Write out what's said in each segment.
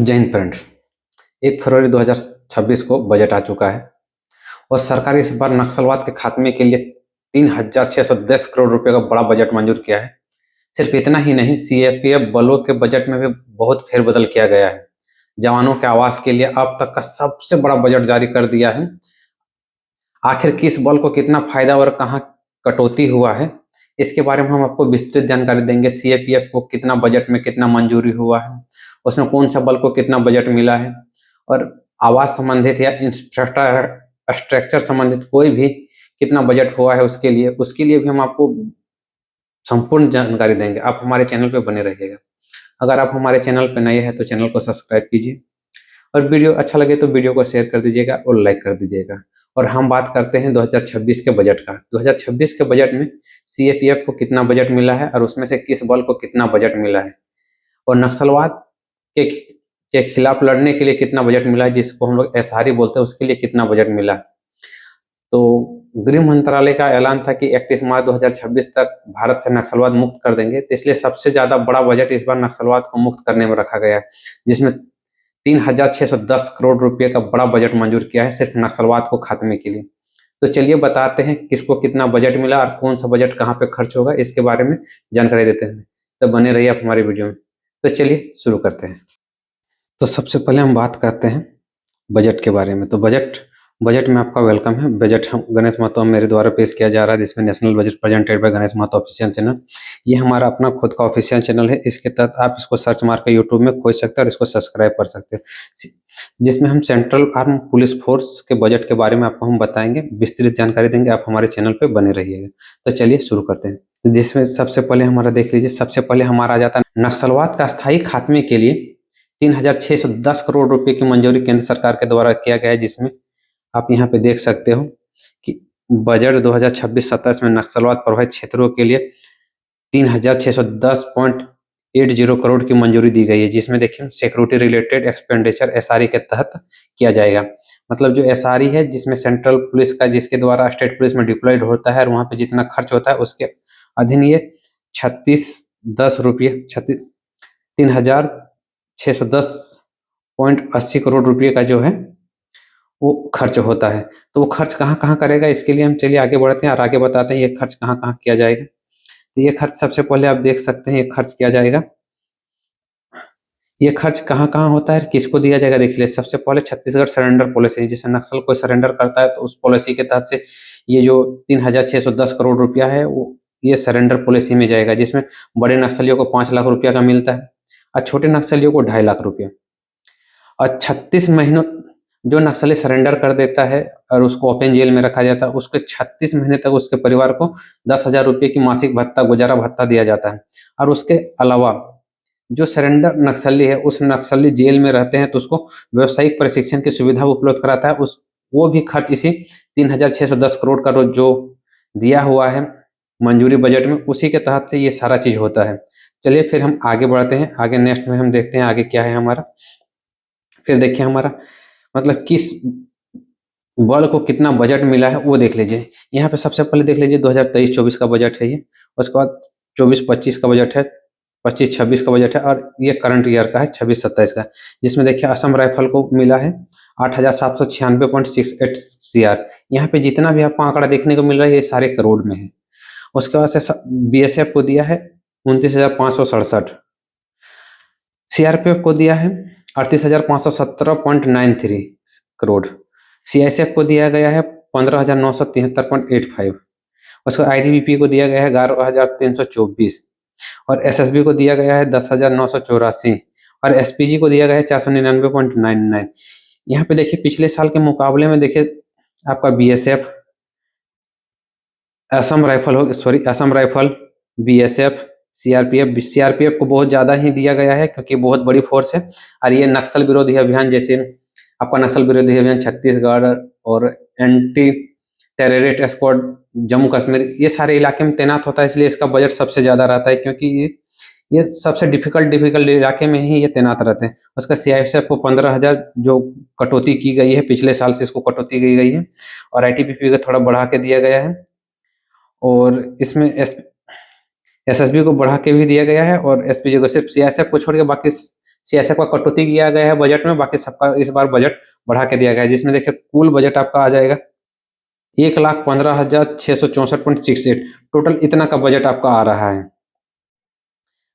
जय हिंद फ्रेंड। 1 फरवरी 2026 को बजट आ चुका है और सरकार इस बार नक्सलवाद के खात्मे के लिए 3,610 करोड़ रुपए का बड़ा बजट मंजूर किया है। सिर्फ इतना ही नहीं, सीआरपीएफ बलों के बजट में भी बहुत फेरबदल किया गया है। जवानों के आवास के लिए अब तक का सबसे बड़ा बजट जारी कर दिया है। आखिर किस बल को कितना फायदा और कहां कटौती हुआ है, इसके बारे में हम आपको विस्तृत जानकारी देंगे। सीआरपीएफ को कितना बजट में कितना मंजूरी हुआ है, उसमें कौन सा बल को कितना बजट मिला है, और आवास संबंधित या इंफ्रास्ट्रक्चर संबंधित कोई भी कितना बजट हुआ है उसके लिए भी हम आपको संपूर्ण जानकारी देंगे। आप हमारे चैनल पे बने रहिएगा। अगर आप हमारे चैनल पे नए हैं तो चैनल को सब्सक्राइब कीजिए और वीडियो अच्छा लगे तो वीडियो को शेयर कर दीजिएगा और लाइक कर दीजिएगा। और हम बात करते हैं 2026 के बजट का। 2026 के बजट में सीएपीएफ को कितना बजट मिला है और उसमें से किस बल को कितना बजट मिला है, और नक्सलवाद के के खिलाफ लड़ने के लिए कितना बजट मिला है, जिसको हम लोग एसआरई बोलते हैं, उसके लिए कितना बजट मिला। तो गृह मंत्रालय का ऐलान था कि 31 मार्च 2026 तक भारत से नक्सलवाद मुक्त कर देंगे, तो इसलिए सबसे ज्यादा बड़ा बजट इस बार नक्सलवाद को मुक्त करने में रखा गया है, जिसमें 3,610 करोड़ रुपए का बड़ा बजट मंजूर किया है सिर्फ नक्सलवाद को खात्मे के लिए। तो चलिए बताते हैं किसको कितना बजट मिला और कौन सा बजट कहाँ पे खर्च होगा, इसके बारे में जानकारी देते हैं। तो बने रहिए आप हमारी वीडियो में। तो चलिए शुरू करते हैं। तो सबसे पहले हम बात करते हैं बजट के बारे में। तो बजट में आपका वेलकम है। बजट हम गणेश महतो मेरे द्वारा पेश किया जा रहा है, जिसमें national budget presented by Ganesh Mahato official channel. ये हमारा अपना खुद का ऑफिशियल चैनल है। इसके तहत आप इसको सर्च मार कर यूट्यूब में खोज सकते हैं और इसको सब्सक्राइब कर सकते हैं, जिसमें हम सेंट्रल आर्म पुलिस फोर्स के बजट के बारे में आपको हम बताएंगे, विस्तृत जानकारी देंगे। आप हमारे चैनल पर बने रहिएगा। तो चलिए शुरू करते हैं। तो जिसमें सबसे पहले हमारा देख लीजिए, सबसे पहले हमारा आ जाता है नक्सलवाद का स्थायी खात्मे के लिए 3,610 करोड़ रुपए की मंजूरी केंद्र सरकार के द्वारा किया गया है, जिसमें आप यहाँ पे देख सकते हो कि बजट 2026-27 में नक्सलवाद प्रभावित क्षेत्रों के लिए 3,610.80 करोड़ की मंजूरी दी गई है, जिसमें देखिए सिक्योरिटी रिलेटेड एक्सपेंडिचर एसआरई के तहत किया जाएगा। मतलब जो एसआरई है, जिसमें सेंट्रल पुलिस का, जिसके द्वारा स्टेट पुलिस में डिप्लॉयड होता है और वहां पे जितना खर्च होता है उसके अधीन ये 3,610.80 करोड़ रुपये का जो है वो खर्च होता है। तो वो खर्च कहाँ कहाँ करेगा, इसके लिए हम चलिए आगे बढ़ते हैं और आगे बताते हैं ये खर्च कहाँ कहाँ किया जाएगा। तो ये खर्च सबसे पहले आप देख सकते हैं, ये खर्च किया जाएगा। ये खर्च कहाँ कहाँ होता है, किसको दिया जाएगा, देख लीजिए। सबसे पहले छत्तीसगढ़ सरेंडर पॉलिसी, जैसे नक्सल कोई सरेंडर करता है तो उस पॉलिसी के तहत से ये जो 3,610 करोड़ रुपया है वो ये सरेंडर पॉलिसी में जाएगा, जिसमें बड़े नक्सलियों को 5 लाख रुपया का मिलता है और छोटे नक्सलियों को 2.5 लाख रुपया। और 36 महीनों जो नक्सली सरेंडर कर देता है और उसको ओपन जेल में रखा जाता है, उसके 36 महीने तक उसके परिवार को 10,000 रुपये की मासिक भत्ता, गुजारा भत्ता दिया जाता है। और उसके अलावा जो सरेंडर नक्सली है, उस नक्सली जेल में रहते हैं तो उसको व्यावसायिक प्रशिक्षण की सुविधा उपलब्ध कराता है। वो भी खर्च इसी 3,610 करोड़ का जो दिया हुआ है मंजूरी बजट में, उसी के तहत से ये सारा चीज होता है। चलिए फिर हम आगे बढ़ते हैं। आगे नेक्स्ट में हम देखते हैं आगे क्या है हमारा। फिर देखिए हमारा मतलब किस बल को कितना बजट मिला है वो देख लीजिए। यहाँ पे सबसे पहले देख लीजिए 2023-24 का बजट है ये। उसके बाद 24-25 का बजट है, 25-26 का बजट है, और ये करंट ईयर का है 26-27 का, जिसमें देखिए असम राइफल को मिला है 8,796.68 CR। यहाँ पे जितना भी आपको आंकड़ा देखने को मिल रहा है ये सारे करोड़ में है। उसके बाद से बीएसएफ को दिया है 29,567, सीआरपीएफ को दिया है 38,517.93 करोड़, सीआईएसएफ को दिया गया है 15,973.85, उसको आईटीबीपी को दिया गया है 11,324, और एसएसबी को दिया गया है 10,984, और एसपीजी को दिया गया है 499.99। यहाँ पे देखिए पिछले साल के मुकाबले में देखिए आपका BSF, Assam rifle, BSF, CRPF को बहुत ज्यादा ही दिया गया है, क्योंकि बहुत बड़ी फोर्स है। और ये नक्सल विरोधी अभियान, जैसे आपका नक्सल विरोधी अभियान छत्तीसगढ़ और anti terrorist squad Jammu Kashmir, ये सारे इलाके में तैनात होता है, इसलिए इसका बजट सबसे ज्यादा रहता है, क्योंकि ये सबसे डिफिकल्ट इलाके में ही ये तैनात रहते हैं। उसका सीआईएसएफ को 15,000 जो कटौती की गई है, पिछले साल से इसको कटौती की गई है, और आईटीबीपी को थोड़ा बढ़ा के दिया गया है, और इसमें एसएसबी को बढ़ा के भी दिया गया है, और एसपीजी को, सिर्फ सीआईएसएफ को छोड़ के बाकी सीएसएफ का कटौती किया गया है बजट में, बाकी सबका इस बार बजट बढ़ा के दिया गया है, जिसमें देखिए कुल बजट आपका आ जाएगा 1,15,664.68। टोटल इतना का बजट आपका आ रहा है।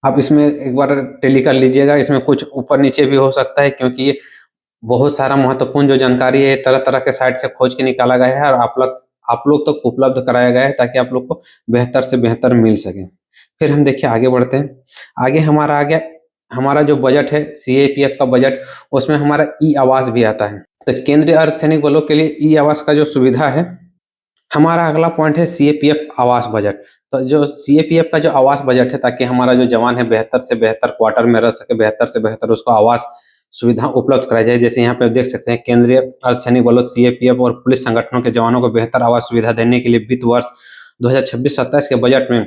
आप इसमें एक बार टैली कर लीजिएगा, इसमें कुछ ऊपर नीचे भी हो सकता है, क्योंकि ये बहुत सारा महत्वपूर्ण जो जानकारी है तरह तरह के साइट से खोज के निकाला गया है और आप लोग तक उपलब्ध कराया गया है, ताकि आप लोग को बेहतर से बेहतर मिल सके। फिर हम देखिए आगे बढ़ते हैं। आगे हमारा आ गया, हमारा जो बजट है सीएपीएफ का बजट, उसमें हमारा ई आवास भी आता है। तो केंद्रीय अर्धसैनिक बलों के लिए ई आवास का जो सुविधा है, हमारा अगला पॉइंट है सीएपीएफ आवास बजट। तो जो सीएपीएफ का जो आवास बजट है, ताकि हमारा जो जवान है बेहतर से बेहतर क्वार्टर में रह सके, बेहतर से बेहतर उसको आवास सुविधा उपलब्ध कराई जाए। जैसे यहाँ पे देख सकते हैं, केंद्रीय अर्धसैनिक बलों सीएपीएफ और पुलिस संगठनों के जवानों को बेहतर आवास सुविधा देने के लिए वित्त वर्ष 2026-27 के बजट में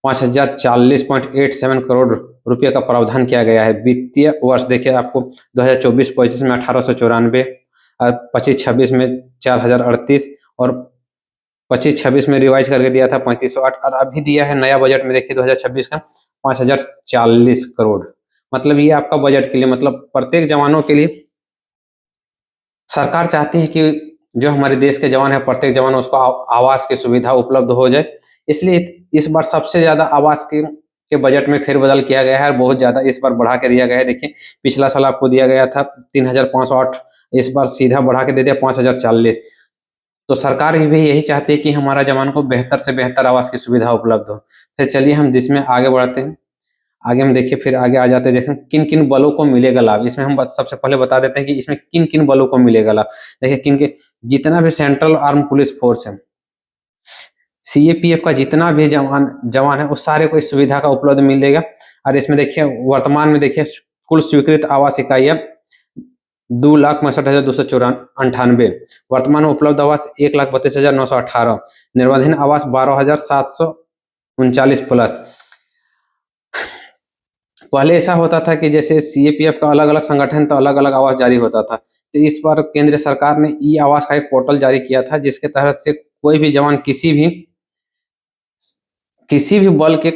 5,040.87 करोड़ रुपये का प्रावधान किया गया है। वित्तीय वर्ष देखिए आपको 2024-25 में 1894, 25-26 में 4,038 और 25-26 में रिवाइज करके दिया था 3,508, और अभी दिया है नया बजट में देखिए 2026 का 5,040 करोड़। मतलब ये आपका बजट के लिए, मतलब प्रत्येक जवानों के लिए सरकार चाहती है कि जो हमारे देश के जवान है, प्रत्येक जवान उसको आवास की सुविधा उपलब्ध हो जाए। इसलिए इस बार सबसे ज्यादा आवास के बजट में फेरबदल किया गया है और बहुत ज्यादा इस बार बढ़ा के दिया गया है। देखिए पिछला साल आपको दिया गया था 3,508, इस बार सीधा बढ़ा के दे दिया 5,040। तो सरकार भी यही चाहती है कि हमारा जवान को बेहतर से बेहतर आवास की सुविधा उपलब्ध हो। फिर चलिए हम जिसमें आगे बढ़ते हैं। आगे हम देखिए, फिर आगे आ जाते हैं, देखें किन किन बलों को मिलेगा लाभ। इसमें हम सबसे पहले बता देते हैं कि इसमें किन किन बलों को मिलेगा लाभ। देखिए किन के, जितना भी सेंट्रल आर्म पुलिस फोर्स है, सीएपीएफ का जितना भी जवान है, उस सारे को इस सुविधा का उपलब्ध मिलेगा। और इसमें देखिए वर्तमान में देखिए कुल स्वीकृत आवास इकाइयां 2,65,298, वर्तमान में उपलब्ध आवास 1,32,918, निर्वाधीन आवास 12,739 प्लस। पहले ऐसा होता था कि जैसे सीएपीएफ का अलग अलग संगठन तो अलग अलग आवास जारी होता था, तो इस बार केंद्र सरकार ने ई आवास का एक पोर्टल जारी किया था, जिसके तहत से कोई भी जवान किसी भी बल के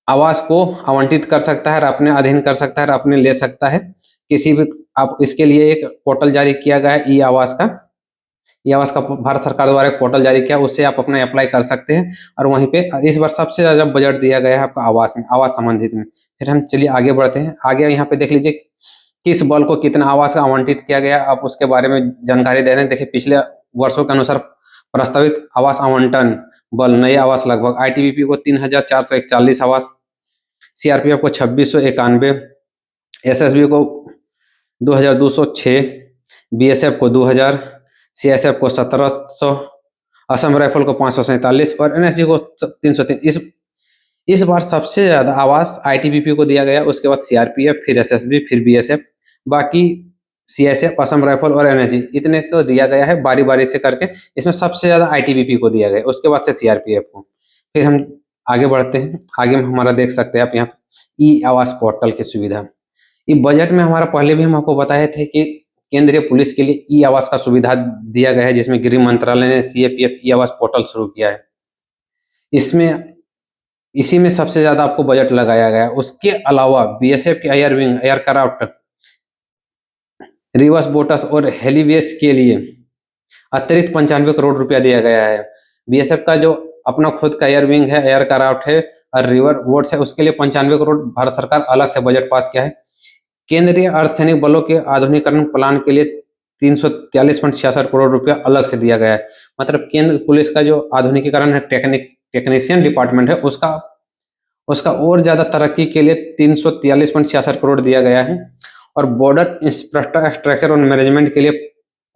आवास को आवंटित कर सकता है और अपने अधीन कर सकता है और अपने ले सकता है किसी भी। आप इसके लिए एक पोर्टल जारी किया गया है ई आवास का। ई आवास का भारत सरकार द्वारा एक पोर्टल जारी किया, उससे आप अपना अप्लाई कर सकते हैं। और वहीं पे इस बार सबसे ज्यादा बजट दिया गया है आपका आवास में, आवास संबंधित में। फिर हम चलिए आगे बढ़ते हैं। आगे यहाँ पे देख लीजिए किस बल को कितना आवास आवंटित किया गया, आप उसके बारे में जानकारी दे रहे हैं। देखिए पिछले वर्षों के अनुसार प्रस्तावित आवास आवंटन बल, नए आवास लगभग आईटीबीपी को 3,441 आवास, सीआरपीएफ को 2,691, एसएसबी को 2,206, बीएसएफ को 2,000, सीएसएफ को 1,700, असम राइफल को 547 और एनएसजी को 303। इस बार सबसे ज्यादा आवास आईटीबीपी को दिया गया, उसके बाद सीआरपीएफ, फिर एसएसबी, फिर बीएसएफ, बाकी सीएसएफ, असम राइफल और एनएसजी, इतने को दिया गया है बारी बारी से करके। इसमें सबसे ज्यादा आईटीबीपी को दिया गया, उसके बाद से सीआरपीएफ को। फिर हम आगे बढ़ते हैं। आगे में हमारा देख सकते हैं आप यहाँ ई आवास पोर्टल की सुविधा। ये बजट में हमारा पहले भी हम आपको बताए थे कि केंद्रीय पुलिस के लिए ई आवास का सुविधा दिया गया है, जिसमें गृह मंत्रालय ने सीएपीएफ ई आवास पोर्टल शुरू किया है। इसी में सबसे ज्यादा आपको बजट लगाया गया है। उसके अलावा बीएसएफ के air wing, aircraft, reverse boats और हेलीवेस के लिए अतिरिक्त 95 करोड़ रुपया दिया गया है। बीएसएफ का जो अपना खुद का एयर विंग है, एयरक्राफ्ट है और रिवर बोट्स है, उसके लिए 95 करोड़ भारत सरकार अलग से बजट पास किया है। केंद्रीय अर्धसैनिक बलों के आधुनिकीकरण प्लान के लिए 343.66 करोड़ रुपया अलग से दिया गया है। मतलब केंद्र पुलिस का जो आधुनिकीकरण है, टेक्नीशियन डिपार्टमेंट है, उसका और ज्यादा तरक्की के लिए 343.66 करोड़ दिया गया है। और बॉर्डर इंफ्रास्ट्रक्चर और मैनेजमेंट के लिए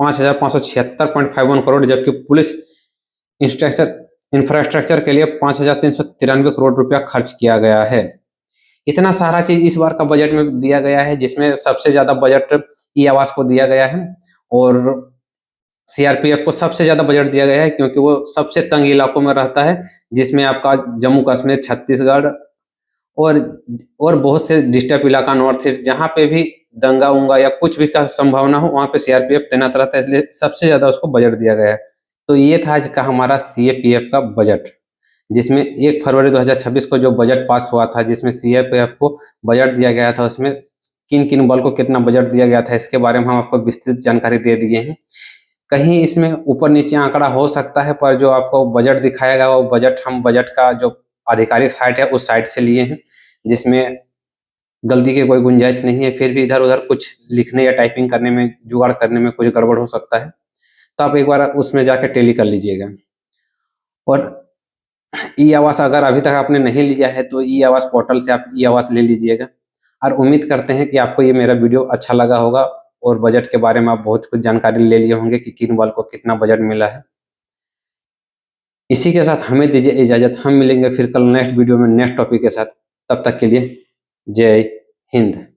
5,576.51 करोड़, जबकि पुलिस इंफ्रास्ट्रक्चर के लिए 5,393 करोड़ रुपया खर्च किया गया है। इतना सारा चीज इस बार का बजट में दिया गया है, जिसमें सबसे ज्यादा बजट ई आवास को दिया गया है और सीआरपीएफ को सबसे ज्यादा बजट दिया गया है, क्योंकि वो सबसे तंग इलाकों में रहता है, जिसमें आपका जम्मू कश्मीर, छत्तीसगढ़ और बहुत से डिस्टर्ब इलाका नॉर्थ ईस्ट, जहाँ पे भी दंगा उंगा या कुछ भी का संभावना हो, वहां पे सीआरपीएफ तैनात रहता है, इसलिए सबसे ज्यादा उसको बजट दिया गया है। तो ये था आज का हमारा सीएपीएफ का बजट। जिसमें 1 फरवरी 2026 को जो बजट पास हुआ था, जिसमें सीआरपीएफ को बजट दिया गया था, उसमें किन-किन बल को कितना बजट दिया गया था, इसके बारे में हम आपको विस्तृत जानकारी दे दिए हैं। कहीं इसमें ऊपर-नीचे आंकड़ा हो सकता है, पर जो आपको बजट दिखाया गया वो बजट का जो आधिकारिक साइट है उस साइट से लिए हैं, जिसमें गलती की कोई गुंजाइश नहीं है। फिर भी इधर-उधर कुछ लिखने या टाइपिंग करने में, जुगाड़ करने में कुछ गड़बड़ हो सकता है, तो आप एक बार उसमें जाके टैली कर लीजिएगा। और ई आवास अगर अभी तक आपने नहीं लिया है तो ई आवास पोर्टल से आप ई आवास ले लीजिएगा। और उम्मीद करते हैं कि आपको ये मेरा वीडियो अच्छा लगा होगा और बजट के बारे में आप बहुत कुछ जानकारी ले लिए होंगे कि किन बल को कितना बजट मिला है। इसी के साथ हमें दीजिए इजाज़त, हम मिलेंगे फिर कल नेक्स्ट वीडियो में नेक्स्ट टॉपिक के साथ। तब तक के लिए जय हिंद।